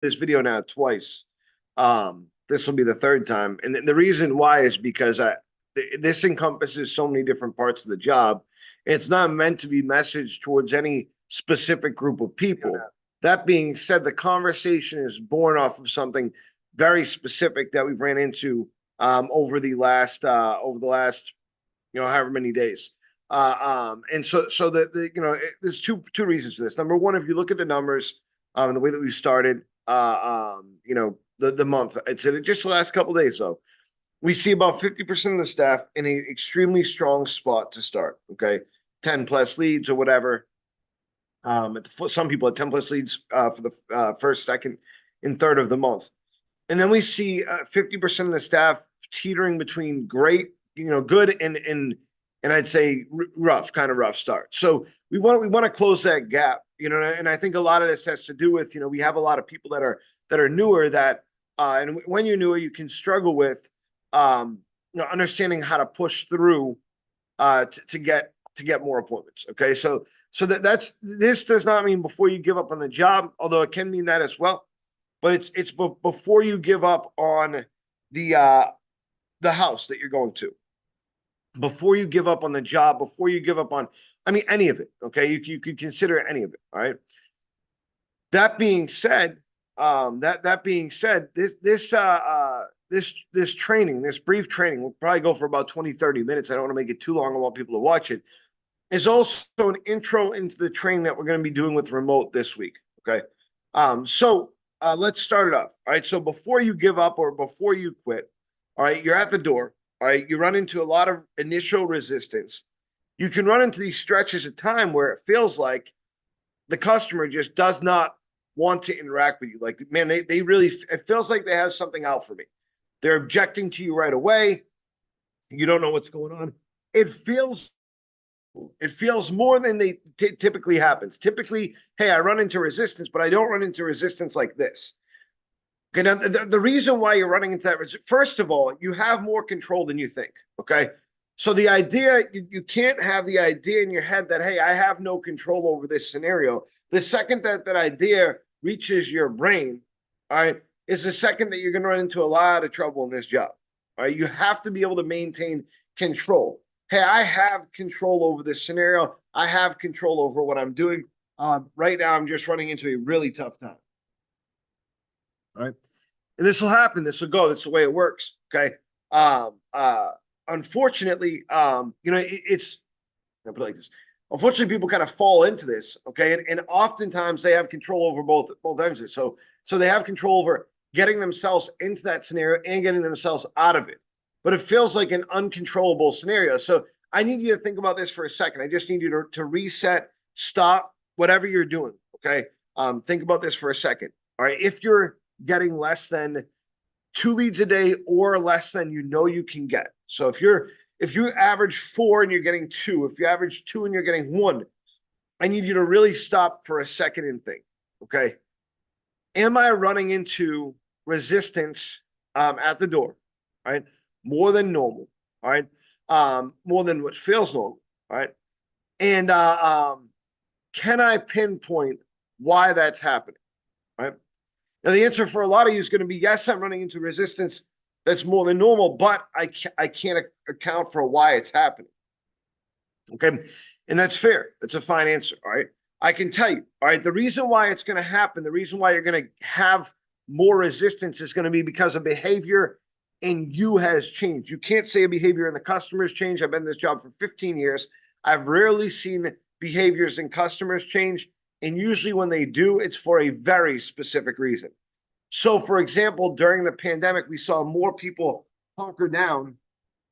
this video now twice. This will be the third time, and the reason why is because this encompasses so many different parts of the job. It's not meant to be messaged towards any specific group of people. That being said, the conversation is born off of something very specific that we've ran into over the last however many days. And so there's two reasons for this. Number one, if you look at the numbers, the way that we started, the month, it's just the last couple of days though, we see about 50% of the staff in an extremely strong spot to start. Okay, 10 plus leads or whatever. Some people at 10 plus leads for the first, second, and third of the month, and then we see 50% of the staff teetering between great, good and I'd say kind of rough start. So we want to close that gap, and I think a lot of this has to do with, we have a lot of people that are newer that, and when you're newer, you can struggle with, understanding how to push through, to get more appointments. Okay, so this does not mean before you give up on the job, although it can mean that as well, but it's before you give up on the house that you're going to, before you give up on the job, before you give up on, any of it. Okay, you could consider any of it. All right. That being said, this training, this brief training, will probably go for about 20-30 minutes. I don't want to make it too long. I want people to watch it. Is also an intro into the training that we're going to be doing with remote this week. Okay. So let's start it off. All right. So before you give up or before you quit, all right, you're at the door. All right, you run into a lot of initial resistance. You can run into these stretches of time where it feels like the customer just does not want to interact with you. Like, man, they really, it feels like they have something out for me. They're objecting to you right away. You don't know what's going on. It feels more than they typically happens. Typically, hey, I run into resistance, but I don't run into resistance like this. Okay, now the reason why you're running into that is, first of all, you have more control than you think. Okay, so the idea, you can't have the idea in your head that, hey, I have no control over this scenario. The second that idea reaches your brain, all right, is the second that you're going to run into a lot of trouble in this job. All right, you have to be able to maintain control. Hey, I have control over this scenario. I have control over what I'm doing. Right now, I'm just running into a really tough time. All right. And this will happen. This will go. That's the way it works. Okay. Unfortunately, it's, I'll put it like this. Unfortunately, people kind of fall into this. Okay. And oftentimes they have control over both ends of it. So they have control over getting themselves into that scenario and getting themselves out of it. But it feels like an uncontrollable scenario. So I need you to think about this for a second. I just need you to reset, stop, whatever you're doing. Okay. Think about this for a second. All right. If you're getting less than 2 leads a day or less than you can get. So if you average 4 and you're getting 2, if you average 2 and you're getting 1, I need you to really stop for a second and think, okay, am I running into resistance at the door, right? More than normal, all right? More than what feels normal, all right? And can I pinpoint why that's happening, right? Now, the answer for a lot of you is going to be, yes, I'm running into resistance that's more than normal, but I can't account for why it's happening. Okay. And that's fair. That's a fine answer. All right. I can tell you, all right, the reason why it's going to happen, the reason why you're going to have more resistance is going to be because of behavior in you has changed. You can't say a behavior in the customers change. I've been in this job for 15 years. I've rarely seen behaviors in customers change. And usually when they do, it's for a very specific reason. So, for example, during the pandemic, we saw more people hunker down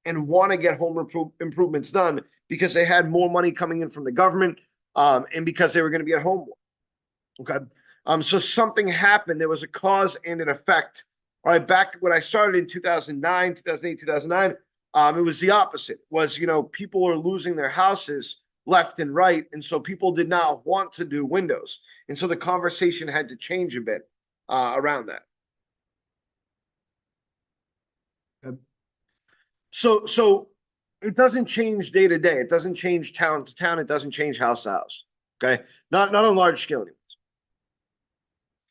and want to get home improvements done because they had more money coming in from the government, and because they were going to be at home more. Okay. So something happened. There was a cause and an effect. All right. Back when I started in 2009, 2008, 2009, it was the opposite. People were losing their houses left and right. And so people did not want to do windows. And so the conversation had to change a bit around that. So it doesn't change day to day. It doesn't change town to town. It doesn't change house to house. Okay. Not on large scale anyways.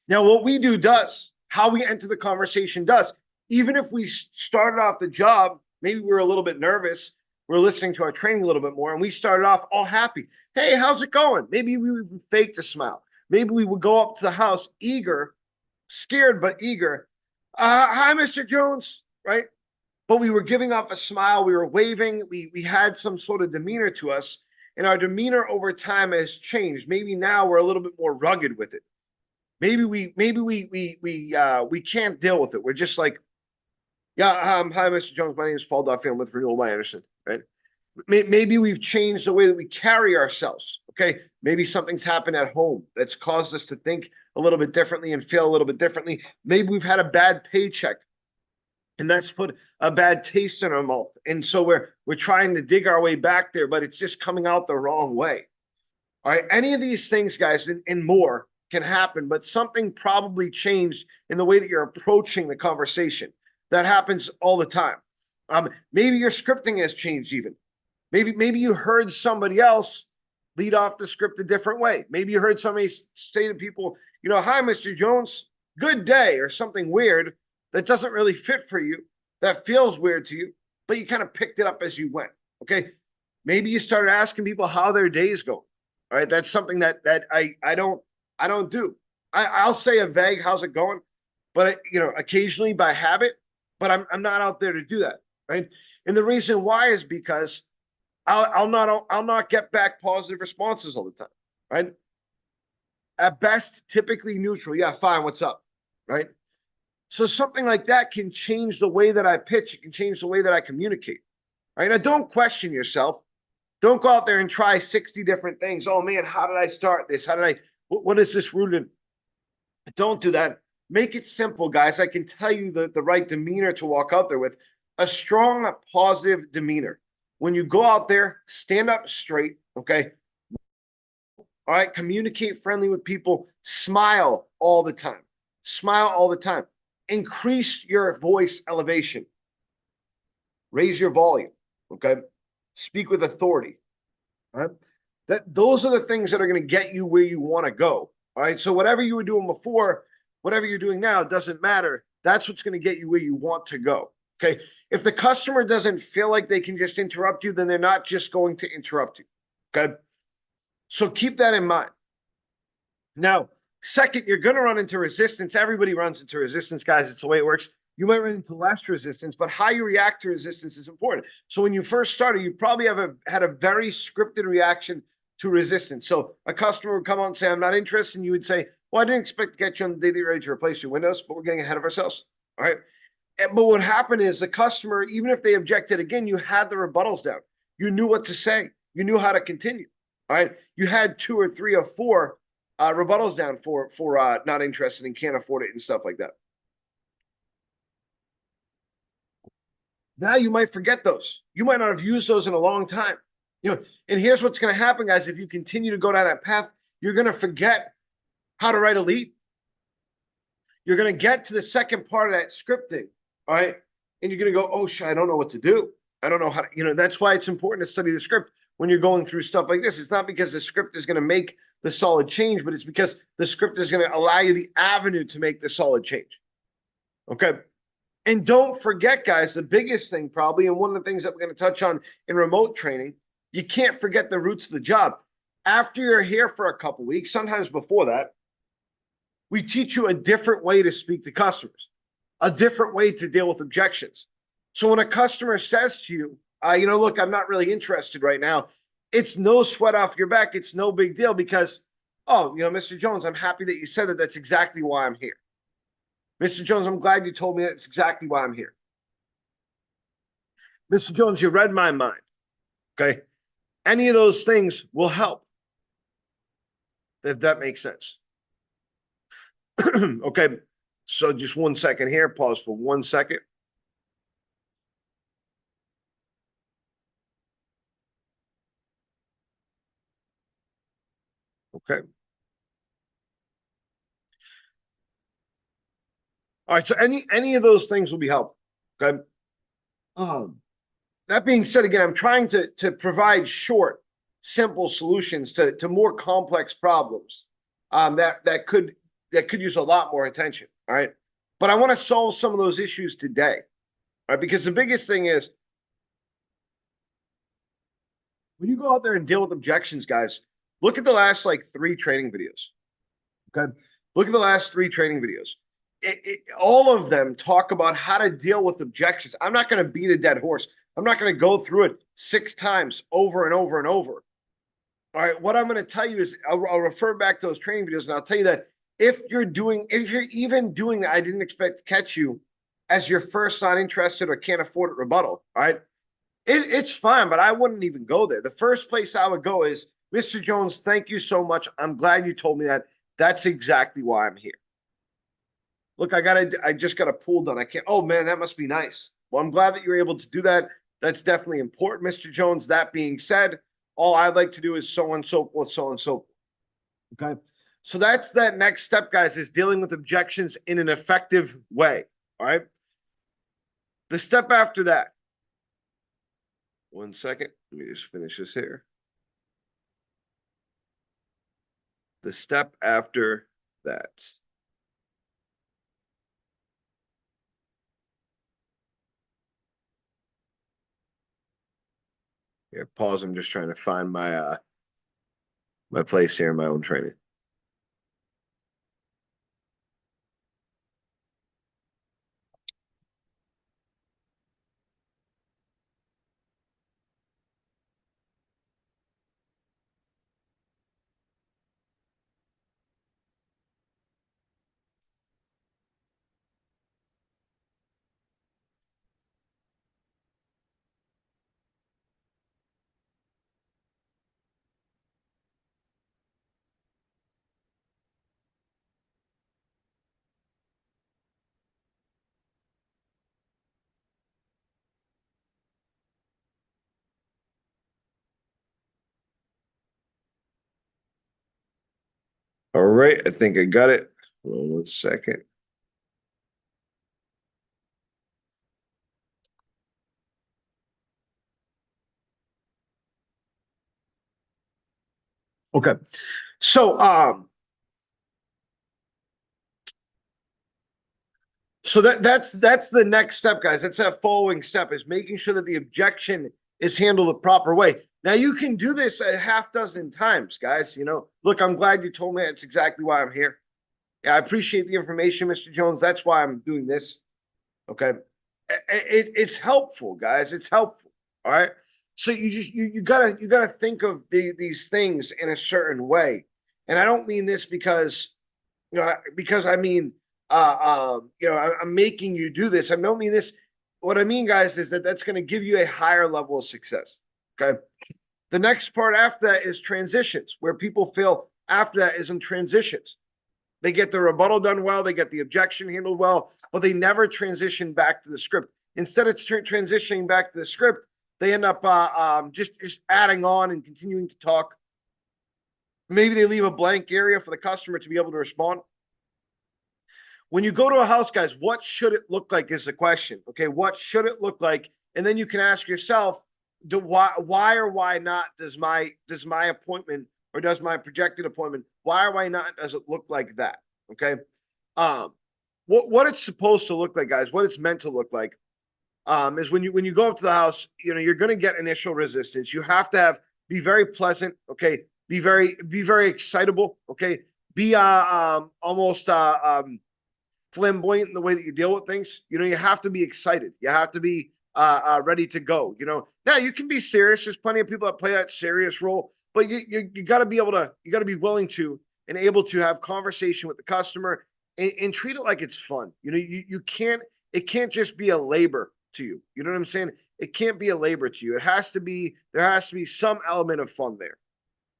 Now, what we do does, how we enter the conversation does. Even if we started off the job, maybe we were a little bit nervous, we're listening to our training a little bit more, and we started off all happy. Hey, how's it going? Maybe we would fake a smile. Maybe we would go up to the house eager, scared but eager. Hi, Mr. Jones, right? But we were giving off a smile. We were waving. We had some sort of demeanor to us, and our demeanor over time has changed. Maybe now we're a little bit more rugged with it. Maybe we can't deal with it. We're just like, yeah, hi, Mr. Jones. My name is Paul Duffy. I'm with Renewal by Anderson, right? Maybe we've changed the way that we carry ourselves. Okay, maybe something's happened at home that's caused us to think a little bit differently and feel a little bit differently. Maybe we've had a bad paycheck, and that's put a bad taste in our mouth, and so we're trying to dig our way back there, but it's just coming out the wrong way. All right, any of these things, guys, and more can happen, but something probably changed in the way that you're approaching the conversation. That happens all the time. Maybe your scripting has changed even. Maybe you heard somebody else lead off the script a different way. Maybe you heard somebody say to people, you know, hi, Mr. Jones, good day, or something weird that doesn't really fit for you, that feels weird to you, but you kind of picked it up as you went. Okay. Maybe you started asking people how their days go. All right. That's something that I don't do. I'll say a vague how's it going, but you know, occasionally by habit, but I'm not out there to do that. Right. And the reason why is because I'll not get back positive responses all the time. Right. At best, typically neutral. Yeah, fine. What's up? Right. So something like that can change the way that I pitch. It can change the way that I communicate. Right. Now, don't question yourself. Don't go out there and try 60 different things. Oh man, how did I start this? How did I, what is this rooted in? Don't do that. Make it simple, guys. I can tell you the right demeanor to walk out there with. A strong, positive demeanor. When you go out there, stand up straight, okay? All right, communicate friendly with people. Smile all the time. Smile all the time. Increase your voice elevation. Raise your volume, okay? Speak with authority, all right? Those are the things that are going to get you where you want to go, all right? So whatever you were doing before, whatever you're doing now, doesn't matter. That's what's going to get you where you want to go, okay? If the customer doesn't feel like they can just interrupt you, then they're not just going to interrupt you, okay? So keep that in mind. Now, second, you're going to run into resistance. Everybody runs into resistance, guys. It's the way it works. You might run into less resistance, but how you react to resistance is important. So when you first started, you probably had a very scripted reaction to resistance. So a customer would come out and say, I'm not interested. And you would say, well, I didn't expect to get you on the daily rate to replace your windows, but we're getting ahead of ourselves. All right. But what happened is the customer, even if they objected again, you had the rebuttals down. You knew what to say. You knew how to continue. All right. You had 2 or 3 or 4 rebuttals down for not interested and can't afford it and stuff like that. Now you might forget those. You might not have used those in a long time. You know, and here's what's going to happen, guys. If you continue to go down that path, you're going to forget how to write a lead. You're going to get to the second part of that scripting, all right? And you're going to go, oh, shit, I don't know what to do. I don't know how to, you know, that's why it's important to study the script when you're going through stuff like this. It's not because the script is going to make the solid change, but it's because the script is going to allow you the avenue to make the solid change. Okay. And don't forget, guys, the biggest thing probably, and one of the things that we're going to touch on in remote training, you can't forget the roots of the job. After you're here for a couple weeks, sometimes before that, we teach you a different way to speak to customers, a different way to deal with objections. So when a customer says to you, you know, look, I'm not really interested right now, it's no sweat off your back. It's no big deal because, oh, you know, Mr. Jones, I'm happy that you said that. That's exactly why I'm here. Mr. Jones, I'm glad you told me that's exactly why I'm here. Mr. Jones, you read my mind. Okay. Any of those things will help. If that makes sense. Okay. So just 1 second here. Pause for 1 second. Okay. All right. So any of those things will be helpful. Okay. That being said, again, I'm trying to provide short, simple solutions to more complex problems that could that could use a lot more attention. All right. But I want to solve some of those issues today. All right. Because the biggest thing is when you go out there and deal with objections, guys, look at the last like 3 training videos. Okay. Look at the last 3 training videos. All of them talk about how to deal with objections. I'm not going to beat a dead horse. I'm not going to go through it 6 times over and over and over. All right. What I'm going to tell you is I'll refer back to those training videos and I'll tell you that if you're even doing that, I didn't expect to catch you as your first not interested or can't afford it rebuttal. All right. It's fine, but I wouldn't even go there. The first place I would go is, Mr. Jones, thank you so much. I'm glad you told me that. That's exactly why I'm here. Look, I just got a pool done. I can't. Oh man, that must be nice. Well, I'm glad that you're able to do that. That's definitely important, Mr. Jones. That being said, all I'd like to do is so and so forth, so and so forth. Okay. So that's that next step, guys, is dealing with objections in an effective way. All right. The step after that. 1 second. Let me just finish this here. The step after that. Here, pause. I'm just trying to find my my place here in my own training. All right, I think I got it. Hold on 1 second. Okay. So that's the next step, guys. That's that following step is making sure that the objection is handled the proper way. Now you can do this a half dozen times, guys. You know, look, I'm glad you told me that's exactly why I'm here. Yeah, I appreciate the information, Mr. Jones. That's why I'm doing this. Okay. It's helpful, guys. It's helpful. All right. So you gotta think of these things in a certain way. And I don't mean this because because I mean I'm making you do this. I don't mean this. What I mean, guys, is that that's going to give you a higher level of success. Okay. The next part after that is transitions, where people fail after that is in transitions. They get the rebuttal done well, they get the objection handled well, but they never transition back to the script. Instead of transitioning back to the script, they end up just adding on and continuing to talk. Maybe they leave a blank area for the customer to be able to respond. When you go to a house, guys, what should it look like is the question. Okay, what should it look like? And then you can ask yourself, why or why not does my appointment or does my projected appointment, why or why not does it look like that? Okay. What it's supposed to look like, guys, what it's meant to look like, is when you go up to the house, you know, you're going to get initial resistance. You have to be very pleasant. Okay. Be very excitable. Okay. Be almost flamboyant in the way that you deal with things. You know, you have to be excited. You have to be ready to go. You know, now you can be serious. There's plenty of people that play that serious role, but you got to be able to, you got to be willing to and able to have conversation with the customer and treat it like it's fun. You know, you can't, it can't just be a labor to you. You know what I'm saying? It can't be a labor to you. It has to be, there has to be some element of fun there,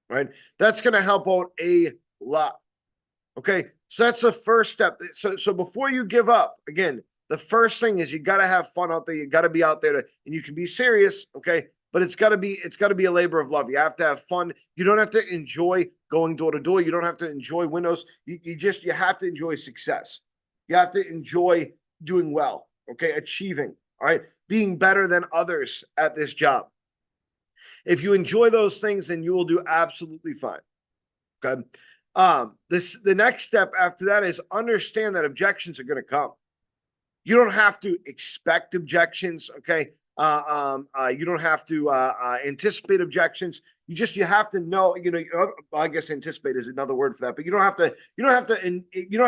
right? That's going to help out a lot. Okay. So that's the first step. So before you give up, again, the first thing is you got to have fun out there. You got to be out there and you can be serious. Okay. But it's got to be a labor of love. You have to have fun. You don't have to enjoy going door to door. You don't have to enjoy windows. You have to enjoy success. You have to enjoy doing well. Okay. Achieving. All right. Being better than others at this job. If you enjoy those things, then you will do absolutely fine. Okay. The next step after that is understand that objections are going to come. You don't have to expect objections, okay? You don't have to anticipate objections. You have to know. I guess anticipate is another word for that, but you don't have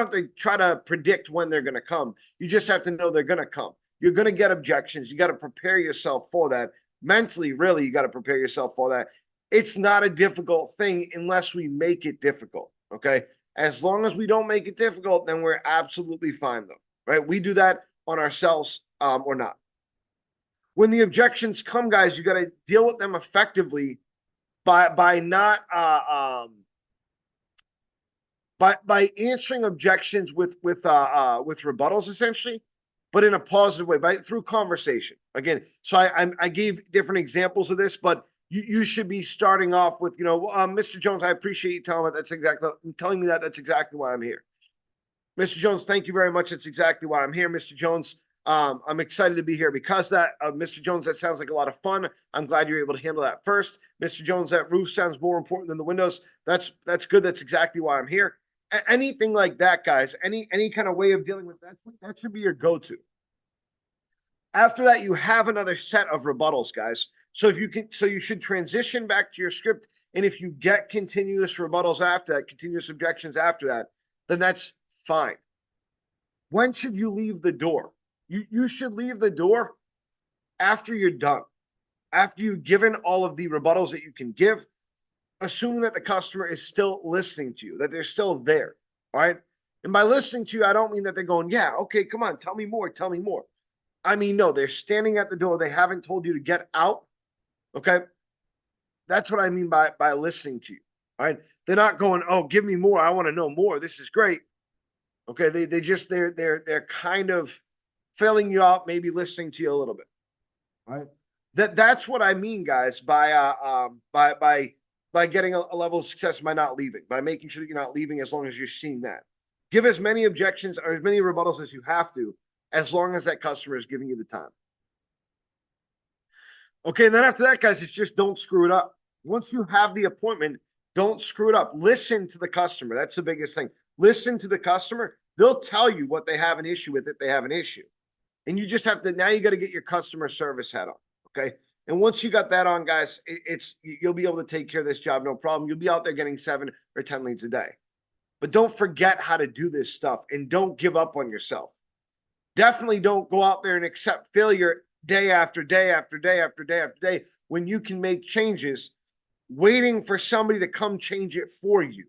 to try to predict when they're going to come. You just have to know they're going to come. You're going to get objections. You got to prepare yourself for that mentally. Really, you got to prepare yourself for that. It's not a difficult thing unless we make it difficult. Okay, as long as we don't make it difficult, then we're absolutely fine, though. Right? We do that on ourselves or not. When the objections come, guys, you got to deal with them effectively by not by answering objections with rebuttals, essentially, but in a positive way, through conversation. Again, so I gave different examples of this, but you should be starting off with, Mr. Jones, I appreciate you telling me that. That's exactly why I'm here. Mr. Jones, thank you very much. That's exactly why I'm here, Mr. Jones. I'm excited to be here because Mr. Jones, that sounds like a lot of fun. I'm glad you're able to handle that first. Mr. Jones, that roof sounds more important than the windows. That's good. That's exactly why I'm here. Anything like that, guys, any kind of way of dealing with that should be your go-to. After that, you have another set of rebuttals, guys. So you should transition back to your script. And if you get continuous rebuttals after that, continuous objections after that, then that's fine. When should you leave the door? You should leave the door after you're done. After you've given all of the rebuttals that you can give, assuming that the customer is still listening to you, that they're still there. All right. And by listening to you, I don't mean that they're going, yeah, okay, come on, tell me more. I mean, no, they're standing at the door. They haven't told you to get out. Okay. That's what I mean by listening to you. All right. They're not going, oh, give me more. I want to know more. This is great. Okay. They're kind of filling you out, maybe listening to you a little bit. All right. That's what I mean, guys, by getting a level of success by not leaving, by making sure that you're not leaving as long as you're seeing that. Give as many objections or as many rebuttals as you have to, as long as that customer is giving you the time. Okay, and then after that, guys, it's just don't screw it up. Once you have the appointment, don't screw it up. Listen to the customer. That's the biggest thing. Listen to the customer. They'll tell you what they have an issue with if they have an issue. And you just have to, now you got to get your customer service hat on, okay? And once you got that on, guys, you'll be able to take care of this job, no problem. You'll be out there getting 7 or 10 leads a day. But don't forget how to do this stuff and don't give up on yourself. Definitely don't go out there and accept failure day after day after day after day after day when you can make changes, waiting for somebody to come change it for you.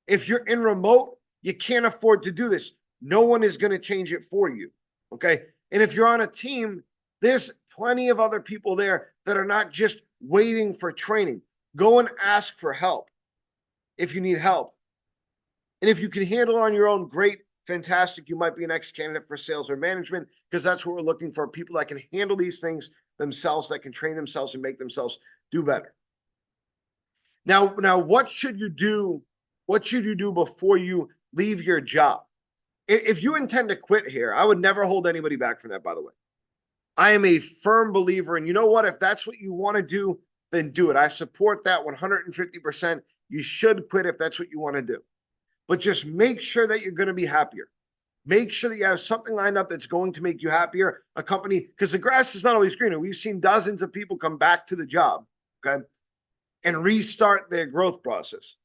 If you're in remote, you can't afford to do this. No one is going to change it for you, okay? And if you're on a team, there's plenty of other people there that are not just waiting for training. Go and ask for help if you need help. And if you can handle it on your own, great, fantastic. You might be an ex-candidate for sales or management because that's what we're looking for, people that can handle these things themselves, that can train themselves and make themselves do better. Now, what should you do? What should you do before you leave your job? If you intend to quit here, I would never hold anybody back from that, by the way. I am a firm believer, and you know what? If that's what you want to do, then do it. I support that 150%. You should quit if that's what you want to do. But just make sure that you're going to be happier. Make sure that you have something lined up that's going to make you happier. A company, because the grass is not always greener. We've seen dozens of people come back to the job, okay, and restart their growth process,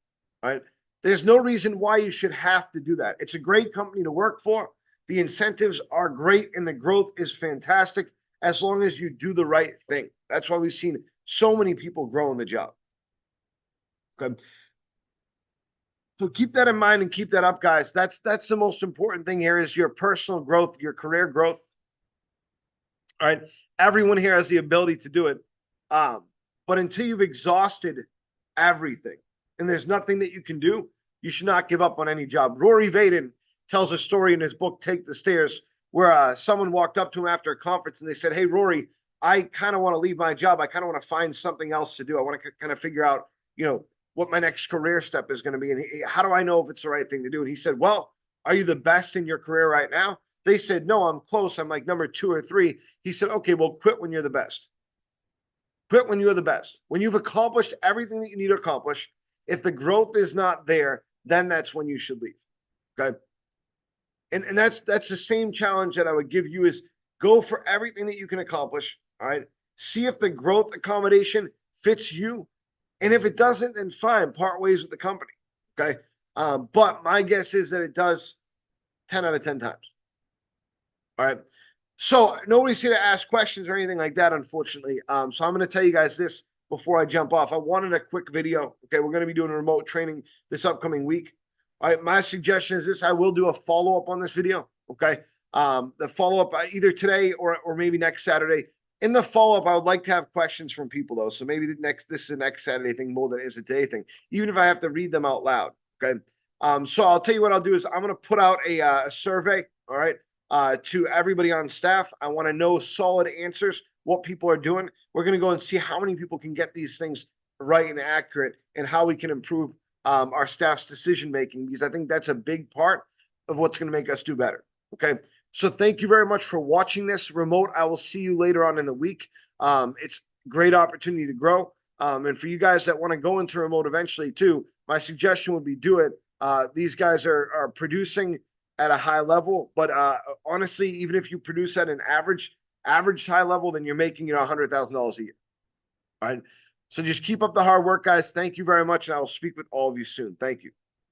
right? There's no reason why you should have to do that. It's a great company to work for. The incentives are great and the growth is fantastic as long as you do the right thing. That's why we've seen so many people grow in the job. Okay. So keep that in mind and keep that up, guys. That's the most important thing here is your personal growth, your career growth. All right. Everyone here has the ability to do it. But until you've exhausted everything and there's nothing that you can do, you should not give up on any job. Rory Vaden tells a story in his book, Take the Stairs, where someone walked up to him after a conference and they said, hey, Rory, I kind of want to leave my job. I kind of want to find something else to do. I want to kind of figure out, what my next career step is going to be. And how do I know if it's the right thing to do? And he said, well, are you the best in your career right now? They said, no, I'm close. I'm like number 2 or 3. He said, okay, well, quit when you're the best. Quit when you're the best. When you've accomplished everything that you need to accomplish, if the growth is not there, then that's when you should leave. Okay. And that's the same challenge that I would give you is go for everything that you can accomplish. All right. See if the growth accommodation fits you. And if it doesn't, then fine, part ways with the company. Okay. But my guess is that it does 10 out of 10 times. All right. So nobody's here to ask questions or anything like that, unfortunately. So I'm going to tell you guys this before I jump off. I wanted a quick video. Okay. We're going to be doing remote training this upcoming week. All right. My suggestion is this. I will do a follow-up on this video. Okay. The follow-up either today or maybe next Saturday. In the follow-up, I would like to have questions from people though. So maybe this is the next Saturday thing more than it is a today thing, even if I have to read them out loud. Okay. So I'll tell you what I'll do is I'm going to put out a survey. All right. To everybody on staff. I want to know solid answers, what people are doing. We're going to go and see how many people can get these things right and accurate and how we can improve our staff's decision making, because I think that's a big part of what's going to make us do better. Okay. So thank you very much for watching this remote. I will see you later on in the week. It's a great opportunity to grow. And for you guys that want to go into remote eventually too, my suggestion would be do it. These guys are producing at a high level, but honestly, even if you produce at an average high level, then you're making $100,000 a year. All right. So just keep up the hard work, guys. Thank you very much. And I will speak with all of you soon. Thank you.